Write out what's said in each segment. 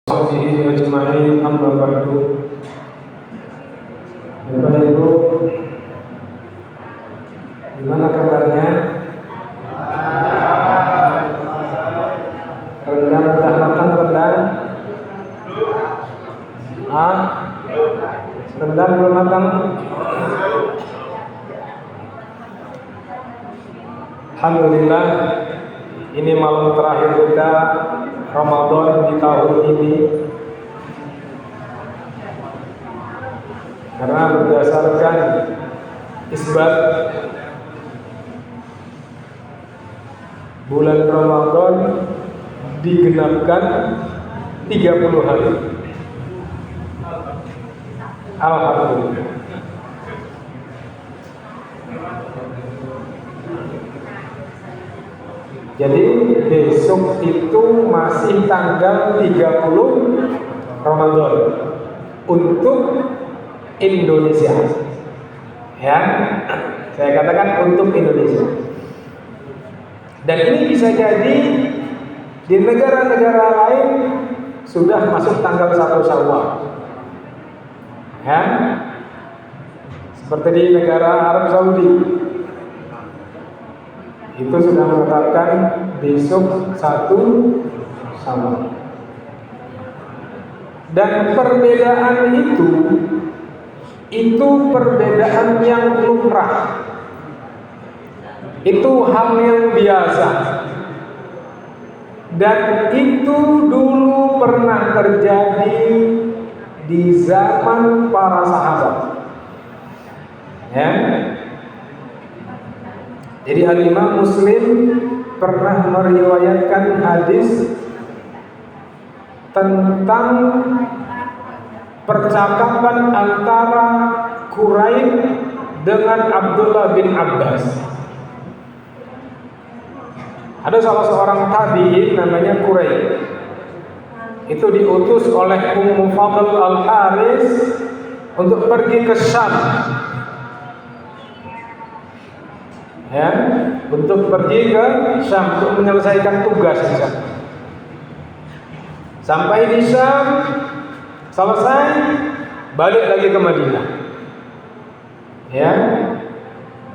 Sahbihi ajma'in amma ba'du. Bapak Ibu, gimana kabarnya? Rendang udah matang rendang? Rendang belum matang? Alhamdulillah, ini malam terakhir kita Ramadan di tahun ini. Karena berdasarkan isbat bulan Ramadan digenapkan 30 hari. Alhamdulillah. Jadi besok itu masih tanggal 30 Ramadan untuk Indonesia. Ya, saya katakan untuk Indonesia. Dan ini bisa jadi di negara-negara lain sudah masuk tanggal 1 Syawal. Ya, seperti di negara Arab Saudi itu sudah menetapkan besok 1 Syawal. Dan perbedaan itu perbedaan yang lumrah. Itu hal yang biasa. Dan itu dulu pernah terjadi di zaman para sahabat. Ya. Jadi Al-Imam Muslim pernah meriwayatkan hadis tentang percakapan antara Quraib dengan Abdullah bin Abbas. Ada salah seorang tabi'in namanya Quraib. Itu diutus oleh Ummu Fadl Al-Haris untuk pergi ke Syam. Ya, untuk pergi ke Syam untuk menyelesaikan tugas di sana. Sampai di Syam, selesai, balik lagi ke Madinah. Ya,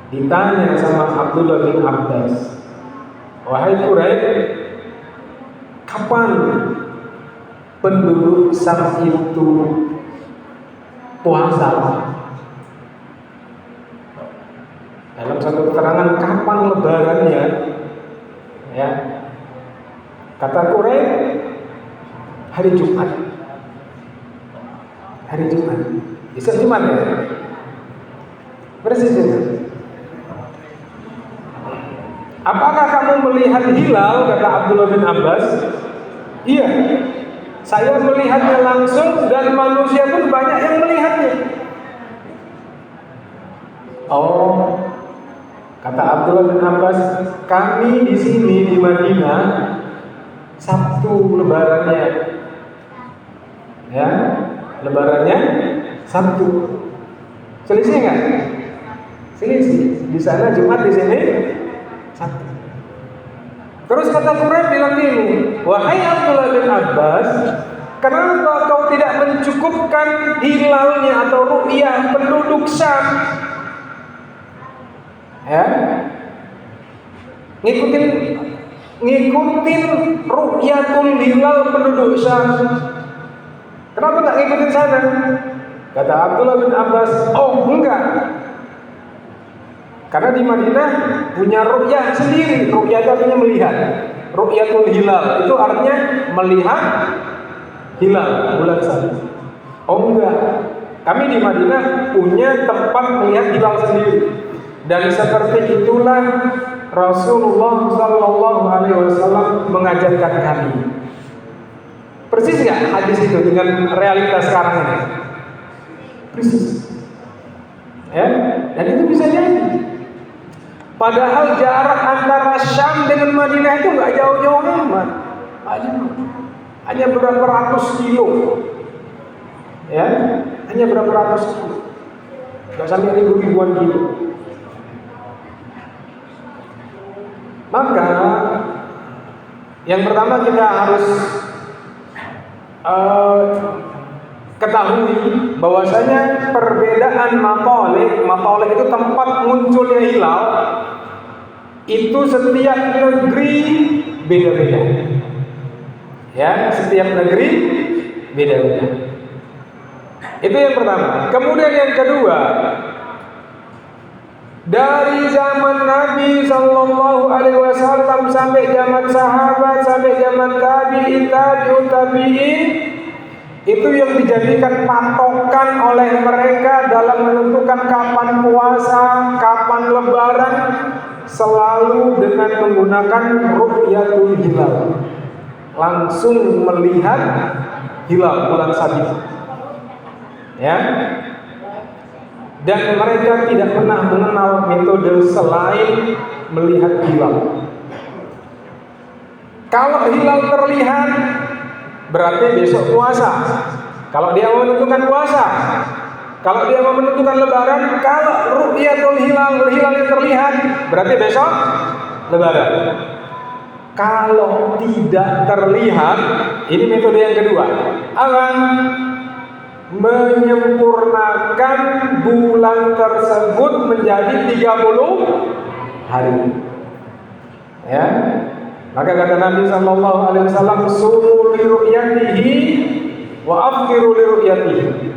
ditanya sama Abdullah bin Abbas, wahai Quraib, kapan penduduk Syam itu puasa? Dalam satu keterangan kapan lebarannya? Ya, kata Quraib, hari Jumat. Hari Jumat. Besok Jumat ya? Persis ya? Apakah kamu melihat hilal? Kata Abdullah bin Abbas. Iya, saya melihatnya langsung dan manusia pun banyak yang melihatnya. Oh, kata Abdullah bin Abbas, kami di sini di Madinah Sabtu lebarannya. Ya, lebarannya Sabtu. Selisih nggak? Selisih. Di sana Jumat, di sini Sabtu. Terus kata Quraib bilang gini, wahai Abdullah bin Abbas, kenapa kau tidak mencukupkan hilalnya atau ru'yah penduduk Syam? Ya, ngikutin ru'yatul hilal penduduk Syam. Kenapa nggak ngikutin sana? Kata Abdullah bin Abbas, oh enggak. Karena di Madinah punya ru'yah sendiri. Ru'yah itu artinya melihat. Ru'yatul hilal itu artinya melihat hilal bulan sana. Oh enggak. Kami di Madinah punya tempat melihat hilal sendiri. Dan seperti itulah Rasulullah Sallallahu Alaihi Wasallam mengajarkan kami. Persis nggak hadis itu dengan realitas sekarang ini? Persis. Ya, dan itu bisa jadi. Padahal jarak antara Syam dengan Madinah itu nggak jauh-jauh amat. Hanya berapa ratus kilo. Ya, hanya berapa ratus kilo. Nggak sampai ribuan kilo. Maka yang pertama kita harus ketahui bahwasanya perbedaan matolik itu tempat munculnya hilal itu setiap negeri beda-beda. Ya, setiap negeri beda-beda. Itu yang pertama. Kemudian yang kedua, dari zaman Nabi Sallallahu Alaihi Wasallam sampai zaman sahabat, sampai zaman tabi'in, tabi'ut tabi'in, itu yang dijadikan patokan oleh mereka dalam menentukan kapan puasa, kapan lebaran, selalu dengan menggunakan ru'yatul hilal. Langsung melihat hilal bulan sabit. Ya. Dan mereka tidak pernah mengenal metode selain melihat hilal. Kalau hilal terlihat, berarti besok puasa. Kalau dia mau menentukan puasa, kalau dia mau menentukan lebaran, kalau ru'yatul hilal yang terlihat, berarti besok lebaran. Kalau tidak terlihat, ini metode yang kedua. Menyempurnakan bulan tersebut menjadi 30 hari. Ya. Maka kata Nabi sallallahu alaihi wasallam, "Sumu li ru'yatihi wa afkiru li ru'yatihi."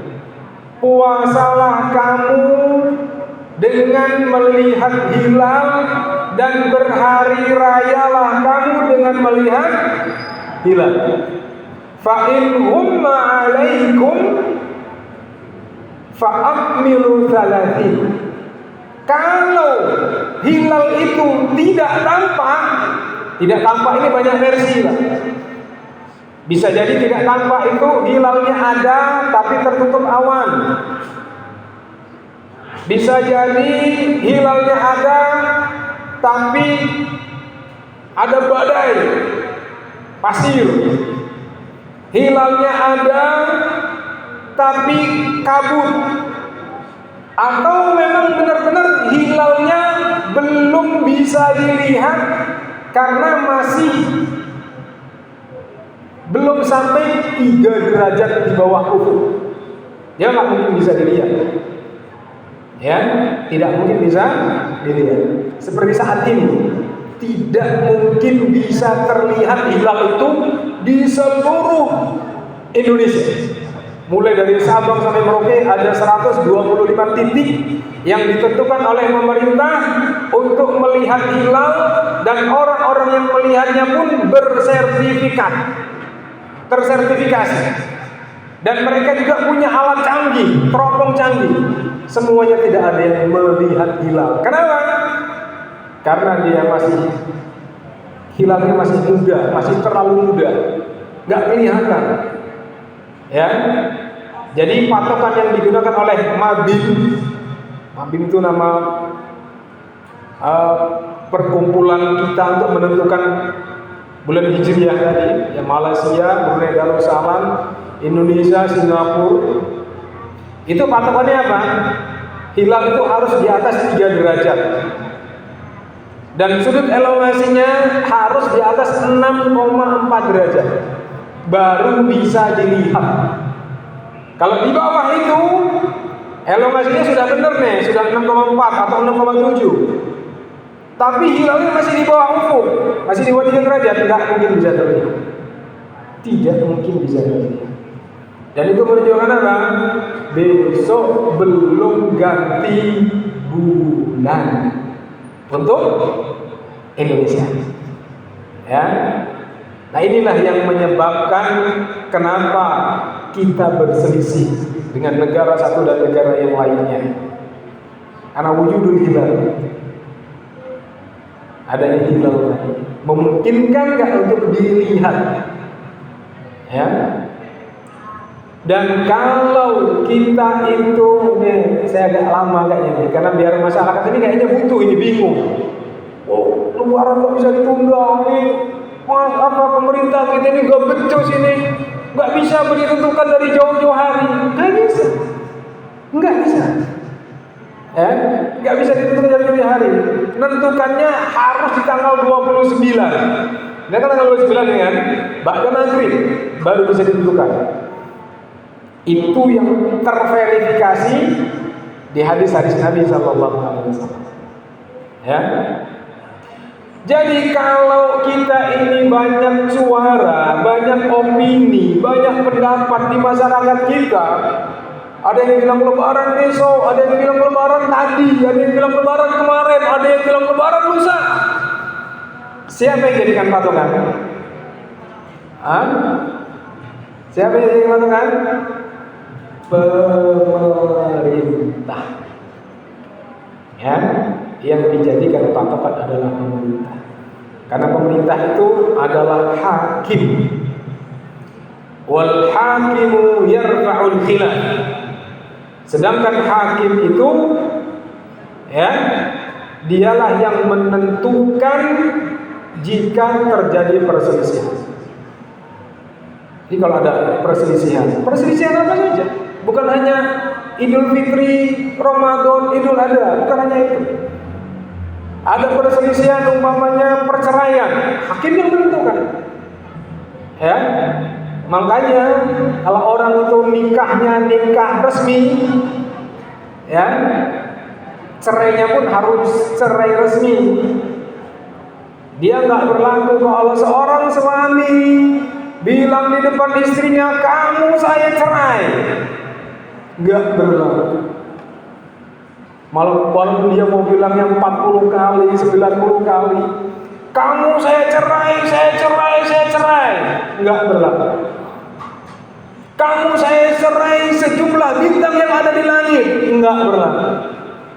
Puasalah kamu dengan melihat hilal dan berhari rayalah kamu dengan melihat hilal. Fa in humma 'alaikum fa'akmilu 30. Kalau hilal itu tidak tampak ini banyak versi lah. Bisa jadi tidak tampak itu hilalnya ada tapi tertutup awan. Bisa jadi hilalnya ada tapi ada badai, pasir. Hilalnya ada tapi kabut. Atau memang benar-benar hilalnya belum bisa dilihat karena masih belum sampai 3 derajat di bawah ufuk. Dia nggak mungkin bisa dilihat. Ya, tidak mungkin bisa dilihat. Seperti saat ini, tidak mungkin bisa terlihat hilal itu di seluruh Indonesia. Mulai dari Sabang sampai Merauke ada 125 titik yang ditentukan oleh pemerintah untuk melihat hilal, dan orang-orang yang melihatnya pun tersertifikasi. Dan mereka juga punya alat canggih, teropong canggih. Semuanya tidak ada yang melihat hilal. Kenapa? Karena dia hilalnya masih muda, masih terlalu muda, nggak kelihatan. Ya, jadi patokan yang digunakan oleh Mabim itu nama perkumpulan kita untuk menentukan bulan Hijriah tadi, ya, Malaysia, Brunei Darussalam, Indonesia, Singapura. Itu patokannya apa? Hilal itu harus di atas 3 derajat. Dan sudut elongasinya harus di atas 6,4 derajat. Baru bisa dilihat. Kalau di bawah itu elongasinya sudah benar nih, sudah 6,4 atau 6,7. Tapi hilalnya masih di bawah ufuk, masih di bawah 3 derajat, tidak mungkin bisa terlihat. Tidak mungkin bisa terlihat. Dan itu menunjukkan apa? Besok belum ganti bulan untuk Indonesia. Ya. Nah, inilah yang menyebabkan kenapa kita berselisih dengan negara satu dan negara yang lainnya. Karena wujudul hilal, adanya hilal memungkinkan nggak untuk dilihat, ya. Dan kalau kita itu, saya agak lama kayaknya nih, karena biar masyarakat ini kayaknya butuh, ini bingung. Oh, lebaran kok bisa ditunda nih? Mas, apa pemerintah kita ini gak becus ini, gak bisa ditentukan dari jauh-jauh hari? Gak bisa, nggak bisa. Nggak bisa ditentukan dari jauh-jauh hari. Menentukannya harus di tanggal 29. Nah, kan tanggal 29 kan, bahkan maghrib. baru bisa ditentukan. Itu yang terverifikasi di hadis-hadis Nabi Sallallahu Alaihi Wasallam. Ya. Jadi kalau kita ini banyak suara, banyak opini, banyak pendapat di masyarakat kita, ada yang bilang lebaran besok, ada yang bilang lebaran tadi, ada yang bilang lebaran kemarin, ada yang bilang lebaran lusa. Siapa yang jadikan patokan? Siapa yang jadikan patokan? Pemerintah. Ya, yang dijadikan patokan adalah pemerintah. Karena pemerintah itu adalah hakim. Wal hakimu yarfa'ul khilaf. Sedangkan hakim itu ya, dialah yang menentukan jika terjadi perselisihan. Jadi kalau ada perselisihan apa saja? Bukan hanya Idul Fitri, Ramadan, Idul Adha, bukan hanya itu. Ada perselisihan umpamanya perceraian, hakim yang menentukan. Ya. Makanya kalau orang itu nikahnya nikah resmi, ya, cerainya pun harus cerai resmi. Dia nggak berlaku kalau seorang suami bilang di depan istrinya, kamu saya cerai, nggak berlaku. Walaupun dia mau bilangnya 40 kali, 90 kali, kamu saya cerai, nggak berlaku. Kamu saya cerai sejumlah bintang yang ada di langit, nggak berlaku.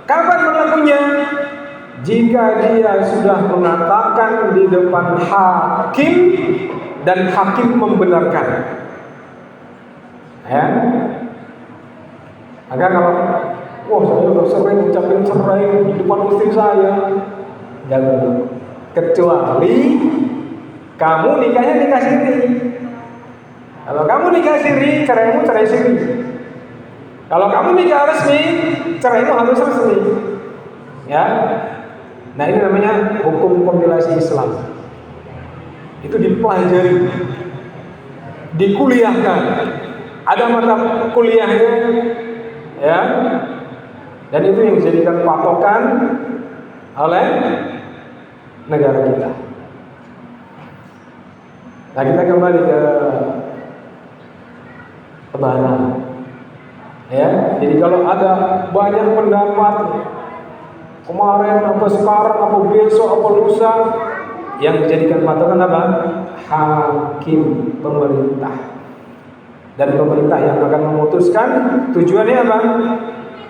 Kapan berlakunya? Jika dia sudah mengatakan di depan hakim dan hakim membenarkan. Ya. Agar kalau saya udah sering ucapin cerai di depan istri saya, jangan. Kecuali kamu nikah siri. Kalau kamu nikah siri, ceraimu cerai siri. Kalau kamu nikah resmi, ceraimu harus resmi. Ya. Nah, ini namanya hukum kompilasi Islam. Itu dipelajari, dikuliahkan. Ada mata kuliahnya, ya. Dan itu yang dijadikan patokan oleh negara kita. Nah, kita kembali ke lebaran. Ya, jadi kalau ada banyak pendapat kemarin apa sekarang apa besok apa lusa, yang dijadikan patokan apa? Hakim, pemerintah. Dan pemerintah yang akan memutuskan, tujuannya apa?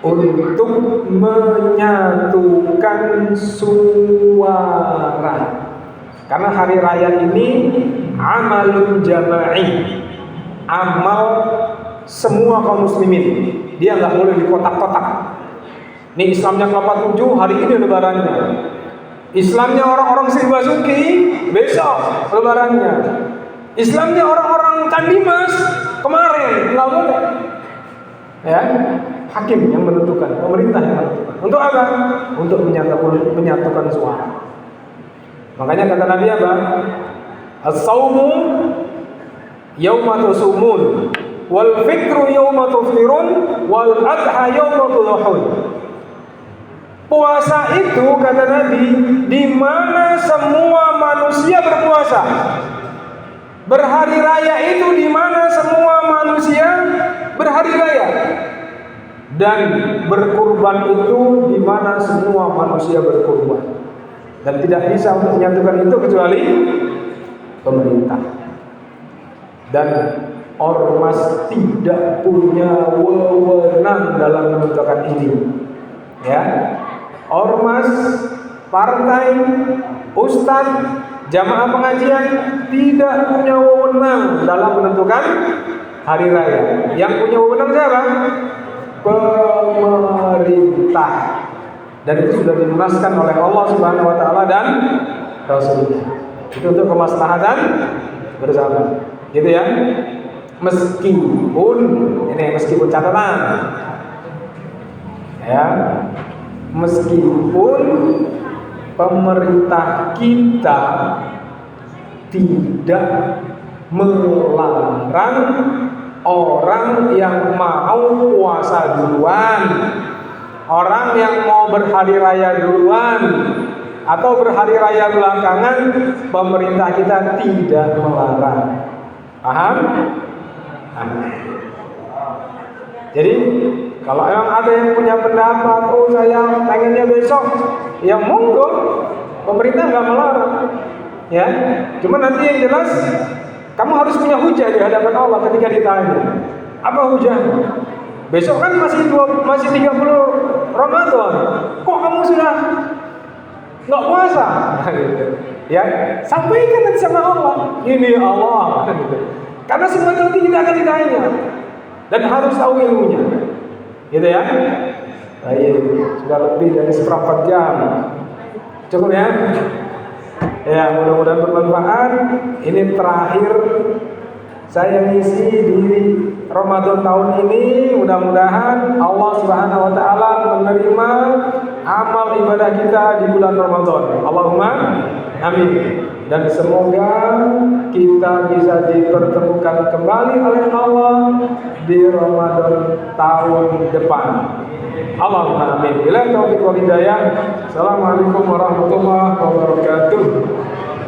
Untuk menyatukan suara. Karena hari raya ini amalun jama'i, amal semua kaum muslimin. Dia nggak boleh dikotak-kotak. Ini Islamnya Kelapa 7, hari ini lebarannya. Islamnya orang-orang Sri Basuki, besok lebarannya. Islamnya orang-orang Candimas, kemarin, nggak boleh. Ya, hakim yang menentukan, pemerintah yang menentukan. Untuk apa? Untuk menyatukan suara. Makanya kata Nabi apa? As-sawmu yawma tusumun, wal fitru yawma tuftirun, wal adha yawma tudhahun. Puasa itu kata Nabi, di mana semua manusia berpuasa. Berhari raya itu di mana semua manusia berhari raya. Dan berkurban itu di mana semua manusia berkurban. Dan tidak bisa untuk menyatukan itu kecuali pemerintah. Dan ormas tidak punya wewenang dalam menentukan ini. Ya. Ormas, partai, ustadz, jamaah pengajian tidak punya wewenang dalam menentukan hari raya. Yang punya wewenang siapa? Pemerintah. Dan itu sudah dimunaskan oleh Allah Subhanahu wa taala dan Rasulnya. Itu untuk kemaslahatan bersama. Gitu ya. Meskipun catatan. Ya. Meskipun pemerintah kita tidak melarang orang yang mau puasa duluan, orang yang mau berhari raya duluan atau berhari raya belakangan, pemerintah kita tidak melarang. Paham? Jadi kalau emang ada yang punya pendapat, oh saya pengennya besok, ya monggo, pemerintah nggak melarang, ya. Cuma nanti yang jelas, kamu harus punya hujah di hadapan Allah ketika ditanya. Apa hujahnya? Besok kan masih 30 Ramadan, kok kamu sudah nggak puasa? Gitu. Ya, sampaikan nanti sama Allah. Ini Allah, gitu. Karena semua itu tidak akan ditanya dan harus tahu ilmunya, gitu ya. Baik, sudah lebih dari seperempat jam, cukup ya. Ya, mudah-mudahan bermanfaat. Ini terakhir saya ngisi di Ramadan tahun ini. Mudah-mudahan Allah Subhanahu wa taala menerima amal ibadah kita di bulan Ramadan. Allahumma amin. Dan semoga kita bisa dipertemukan kembali oleh Allah di Ramadan tahun depan. Allahumma amin. Bila taufiq wal hidayah. Assalamualaikum warahmatullahi wabarakatuh.